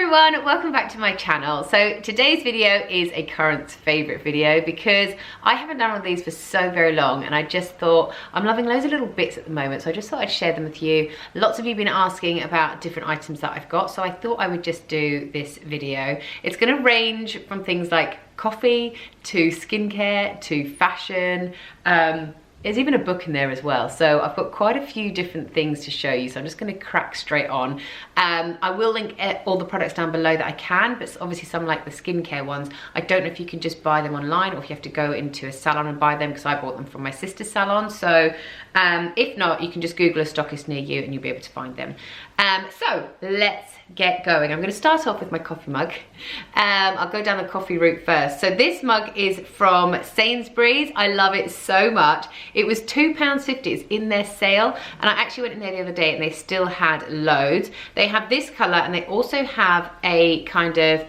everyone, welcome back to my channel. So today's video is a current favourite video because I haven't done one of these for so very long, and I just thought I'm loving loads of little bits at the moment, so I just thought I'd share them with you. Lots of you have been asking about different items that I've got, so I thought I would just do this video. It's going to range from things like coffee to skincare to fashion. There's even a book in there as well. So I've got quite a few different things to show you. So I'm just gonna crack straight on. I will link all the products down below that I can, but obviously some like the skincare ones, I don't know if you can just buy them online or if you have to go into a salon and buy them, because I bought them from my sister's salon. So if not, you can just Google a stockist near you and you'll be able to find them. So let's get going. I'm going to start off with my coffee mug. I'll go down the coffee route first. So this mug is from Sainsbury's. I love it so much. It was £2.50. It's in their sale, and I actually went in there the other day and they still had loads. They have this colour and they also have a kind of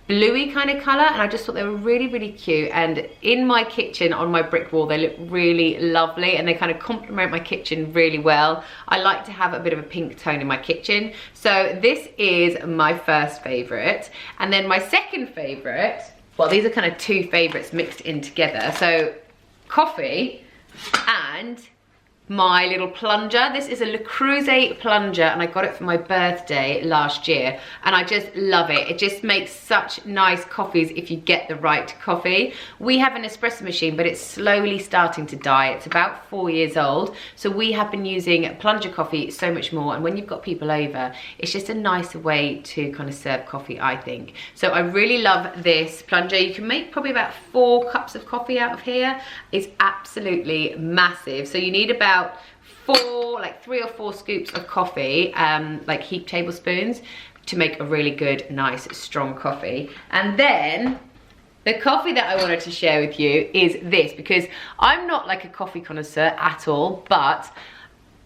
bluey kind of colour, and I just thought they were really cute, and in my kitchen on my brick wall they look really lovely and they kind of complement my kitchen really well. I like to have a bit of a pink tone in my kitchen, so this is my first favourite. And then my second favourite, well, these are kind of two favourites mixed in together, so coffee and my little plunger. This is a Le Creuset plunger and I got it for my birthday last year, and I just love it. It just makes such nice coffees if you get the right coffee. We have an espresso machine, but it's slowly starting to die. It's about 4 years old, so we have been using plunger coffee so much more, and when you've got people over, it's just a nicer way to kind of serve coffee, I think. So I really love this plunger. You can make probably about 4 cups of coffee out of here. It's absolutely massive. So you need about 3 or 4 scoops of coffee, like heaped tablespoons, to make a really good, nice, strong coffee. And then the coffee that I wanted to share with you is this, because I'm not like a coffee connoisseur at all, but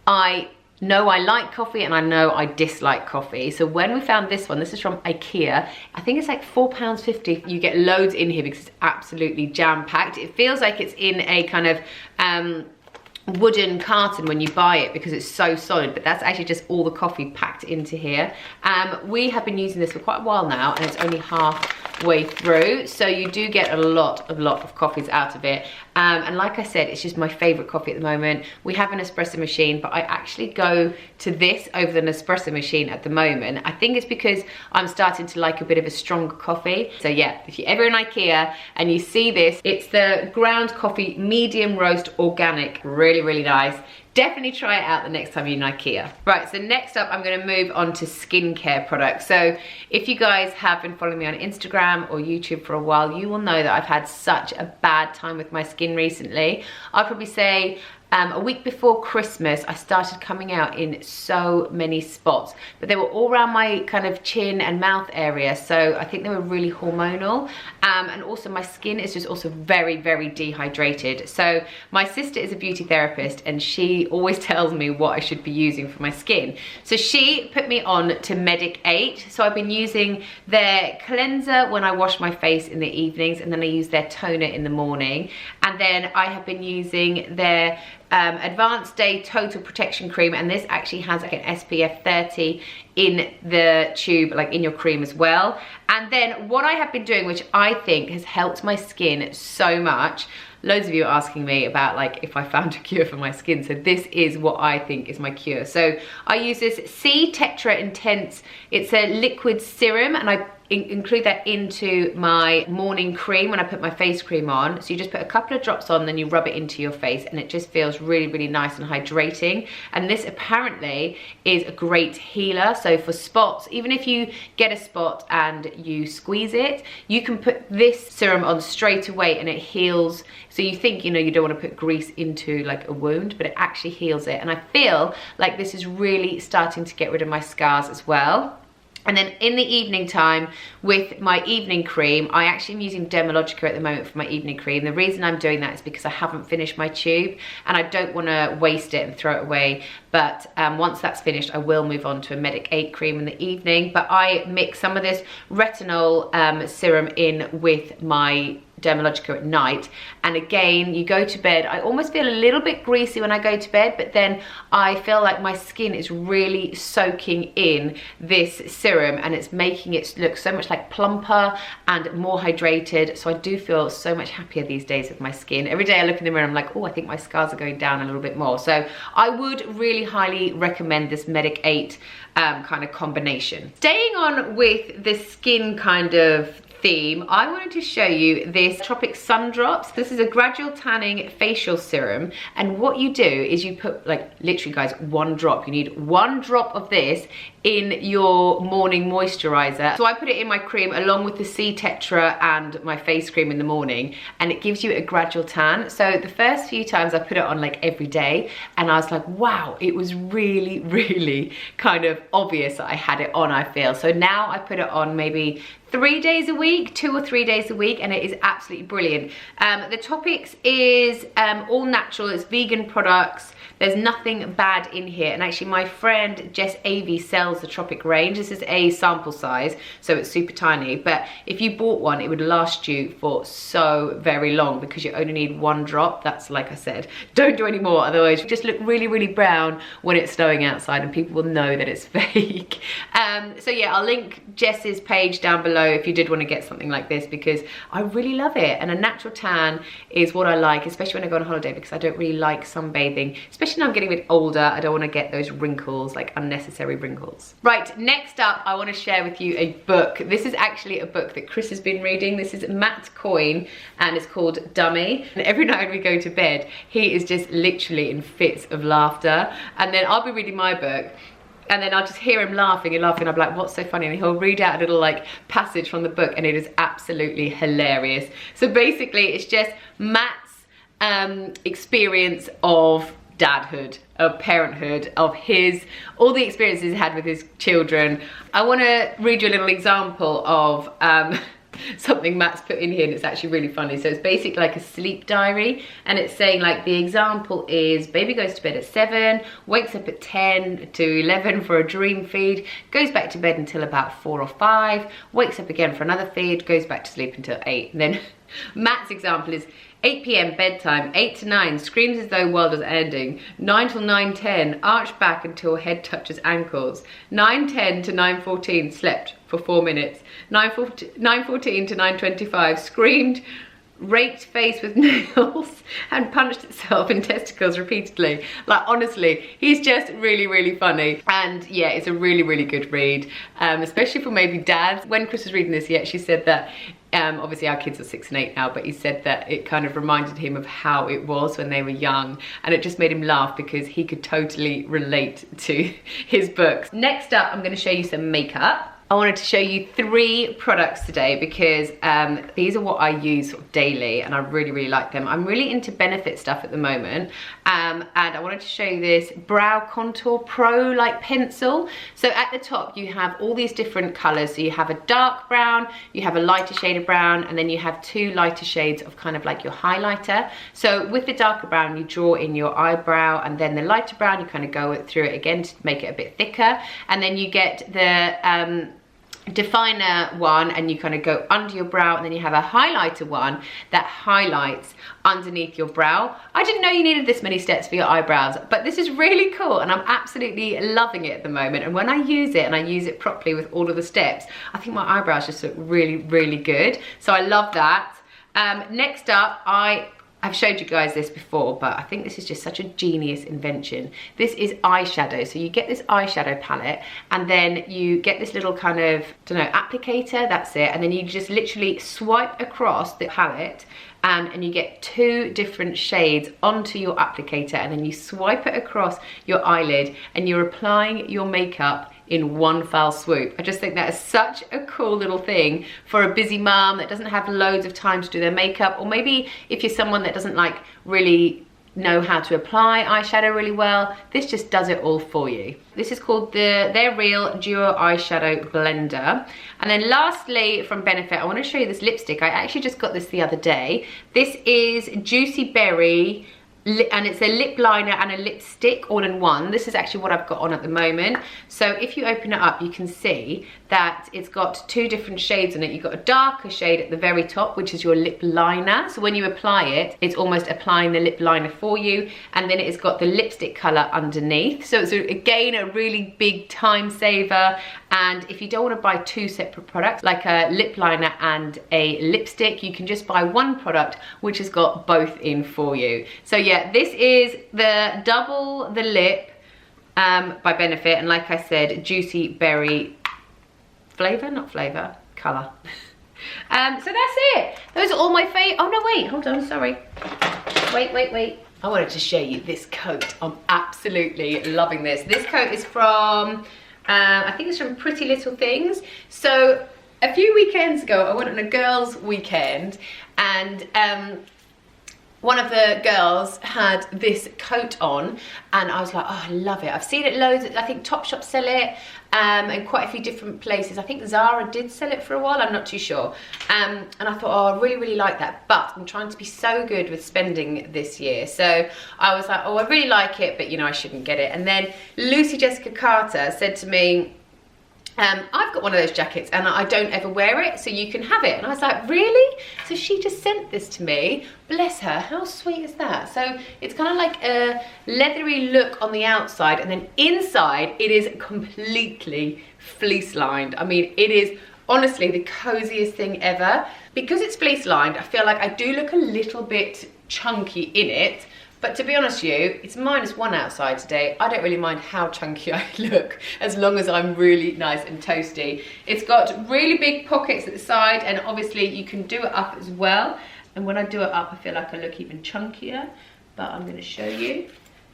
I know I like coffee and I know I dislike coffee. So when we found this one, this is from IKEA, I think it's like £4.50. You get loads in here because it's absolutely jam-packed. It feels like it's in a kind of wooden carton when you buy it because it's so solid, but that's actually just all the coffee packed into here. We have been using this for quite a while now, and it's only halfway through, so you do get a lot of coffees out of it. And like I said, it's just my favorite coffee at the moment. We have an espresso machine, but I actually go to this over the espresso machine at the moment. I think it's because I'm starting to like a bit of a stronger coffee. So yeah, if you're ever in IKEA and you see this, it's the ground coffee medium roast organic. Really nice. Definitely try it out the next time you're in IKEA. Right, so next up I'm going to move on to skincare products. So if you guys have been following me on Instagram or YouTube for a while, you will know that I've had such a bad time with my skin recently. I'd probably say a week before Christmas, I started coming out in so many spots, but they were all around my kind of chin and mouth area, so I think they were really hormonal. And also my skin is just also very dehydrated. So my sister is a beauty therapist and she always tells me what I should be using for my skin. So she put me on to Medic 8. So I've been using their cleanser when I wash my face in the evenings, and then I use their toner in the morning. And then I have been using their Advanced Day Total Protection Cream, and this actually has like an SPF 30 in the tube, like in your cream as well. And then what I have been doing, which I think has helped my skin so much, loads of you are asking me about like if I found a cure for my skin, so this is what I think is my cure. So I use this C Tetra Intense. It's a liquid serum, and I include that into my morning cream when I put my face cream on. So you just put a couple of drops on, then you rub it into your face, and it just feels really nice and hydrating. And this apparently is a great healer. So for spots, even if you get a spot and you squeeze it, you can put this serum on straight away and it heals. So you think, you know, you don't want to put grease into like a wound, but it actually heals it. And I feel like this is really starting to get rid of my scars as well. And then in the evening time with my evening cream, I actually am using Dermalogica at the moment for my evening cream. The reason I'm doing that is because I haven't finished my tube and I don't want to waste it and throw it away. But once that's finished, I will move on to a Medic 8 cream in the evening. But I mix some of this retinol serum in with my Dermalogica at night, and again you go to bed, I almost feel a little bit greasy when I go to bed, but then I feel like my skin is really soaking in this serum and it's making it look so much like plumper and more hydrated. So I do feel so much happier these days with my skin. Every day I look in the mirror and I'm like, oh, I think my scars are going down a little bit more. So I would really highly recommend this Medic 8 kind of combination. Staying on with the skin kind of theme, I wanted to show you this Tropic Sun Drops. This is a gradual tanning facial serum, and what you do is you put, like, literally guys, 1 drop. You need 1 drop of this in your morning moisturizer. So I put it in my cream along with the C Tetra and my face cream in the morning, and it gives you a gradual tan. So the first few times I put it on like every day, and I was like, wow, it was really, really kind of obvious that I had it on, I feel. So now I put it on maybe 3 days a week, 2 or 3 days a week, and it is absolutely brilliant. The Topics is all natural, it's vegan products. There's nothing bad in here. And actually my friend Jess Avey sells the Tropic range. This is a sample size, so it's super tiny. But if you bought one, it would last you for so very long because you only need 1 drop. That's, like I said, don't do any more, otherwise you just look really, really brown when it's snowing outside and people will know that it's fake. So yeah, I'll link Jess's page down below if you did want to get something like this, because I really love it. And a natural tan is what I like, especially when I go on holiday, because I don't really like sunbathing, especially now I'm getting a bit older. I don't want to get those wrinkles, like unnecessary wrinkles. Right, next up, I want to share with you a book. This is actually a book that Chris has been reading. This is Matt Coyne, and it's called Dummy. And every night when we go to bed, he is just literally in fits of laughter. And then I'll be reading my book, and then I'll just hear him laughing and laughing. I'm like, what's so funny? And he'll read out a little like passage from the book, and it is absolutely hilarious. So basically, it's just Matt's experience of dadhood, of parenthood, of all the experiences he's had with his children. I want to read you a little example of something Matt's put in here, and it's actually really funny. So it's basically like a sleep diary, and it's saying, like, the example is baby goes to bed at 7, wakes up at 10 to 11 for a dream feed, goes back to bed until about 4 or 5, wakes up again for another feed, goes back to sleep until 8. And then Matt's example is 8 p.m. bedtime, 8 to 9, screams as though world is ending, 9 till 9:10, arched back until head touches ankles, 9:10 to 9:14, slept for 4 minutes, 9:14 to 9:25, screamed, raked face with nails, and punched itself in testicles repeatedly. Like, honestly, he's just really, really funny. And yeah, it's a really, really good read, especially for maybe dads. When Chris was reading this, he actually said that obviously our kids are 6 and 8 now, but he said that it kind of reminded him of how it was when they were young, and it just made him laugh because he could totally relate to his books. Next up, I'm going to show you some makeup. I wanted to show you 3 products today because these are what I use sort of daily, and I really, really like them. I'm really into Benefit stuff at the moment, and I wanted to show you this Brow Contour Pro like pencil. So at the top you have all these different colors. So you have a dark brown, you have a lighter shade of brown, and then you have 2 lighter shades of kind of like your highlighter. So with the darker brown, you draw in your eyebrow, and then the lighter brown, you kind of go through it again to make it a bit thicker, and then you get the definer one, and you kind of go under your brow, and then you have a highlighter one that highlights underneath your brow. I didn't know you needed this many steps for your eyebrows, but this is really cool, and I'm absolutely loving it at the moment. And when I use it, and I use it properly with all of the steps, I think my eyebrows just look really, really good. So I love that. Next up, I've showed you guys this before, but I think this is just such a genius invention. This is eyeshadow. So you get this eyeshadow palette, and then you get this little kind of, I don't know, applicator, that's it. And then you just literally swipe across the palette, and you get 2 different shades onto your applicator, and then you swipe it across your eyelid, and you're applying your makeup in one foul swoop. I just think that is such a cool little thing for a busy mom that doesn't have loads of time to do their makeup, or maybe if you're someone that doesn't like really know how to apply eyeshadow really well, this just does it all for you. This is called They're Real Duo Eyeshadow Blender. And then lastly, from Benefit, I want to show you this lipstick. I actually just got this the other day. This is Juicy Berry and it's a lip liner and a lipstick all in one. This is actually what I've got on at the moment. So if you open it up, you can see that it's got two different shades in it. You've got a darker shade at the very top, which is your lip liner. So when you apply it, it's almost applying the lip liner for you. And then it's got the lipstick color underneath. So it's again a really big time saver. And if you don't want to buy two separate products, like a lip liner and a lipstick, you can just buy one product, which has got both in for you. So yeah, this is the Double the Lip by Benefit, and like I said, juicy berry flavor, not flavor, color. So that's it. Those are all my favorite. Oh no, wait, hold on, sorry. Wait. I wanted to show you this coat. I'm absolutely loving this. This coat is from, I think it's from Pretty Little Things. So a few weekends ago, I went on a girls' weekend, and one of the girls had this coat on, and I was like, oh, I love it. I've seen it loads. I think Topshop sell it, and quite a few different places. I think Zara did sell it for a while. I'm not too sure. And I thought, oh, I really like that. But I'm trying to be so good with spending this year. So I was like, oh, I really like it, but you know, I shouldn't get it. And then Lucy Jessica Carter said to me, I've got one of those jackets and I don't ever wear it, so you can have it. And I was like, really? So she just sent this to me. Bless her, how sweet is that? So it's kind of like a leathery look on the outside, and then inside it is completely fleece lined. I mean, it is honestly the coziest thing ever. Because it's fleece lined, I feel like I do look a little bit chunky in it. But to be honest with you, it's -1 outside today. I don't really mind how chunky I look, as long as I'm really nice and toasty. It's got really big pockets at the side, and obviously you can do it up as well. And when I do it up, I feel like I look even chunkier, but I'm gonna show you.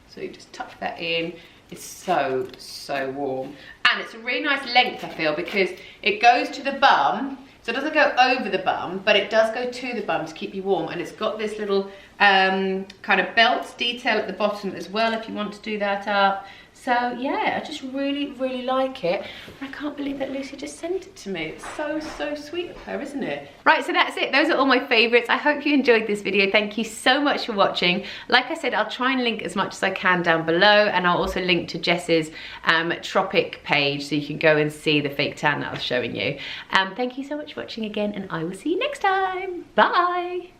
So you just tuck that in. It's so, so warm. And it's a really nice length, I feel, because it goes to the bum. So it doesn't go over the bum, but it does go to the bum to keep you warm. And it's got this little kind of belt detail at the bottom as well, if you want to do that up. So yeah, I just really, really like it. I can't believe that Lucy just sent it to me. It's so, so sweet of her, isn't it? Right, so that's it. Those are all my favorites. I hope you enjoyed this video. Thank you so much for watching. Like I said, I'll try and link as much as I can down below, and I'll also link to Jess's Tropic page so you can go and see the fake tan that I was showing you. Thank you so much for watching again, and I will see you next time. Bye.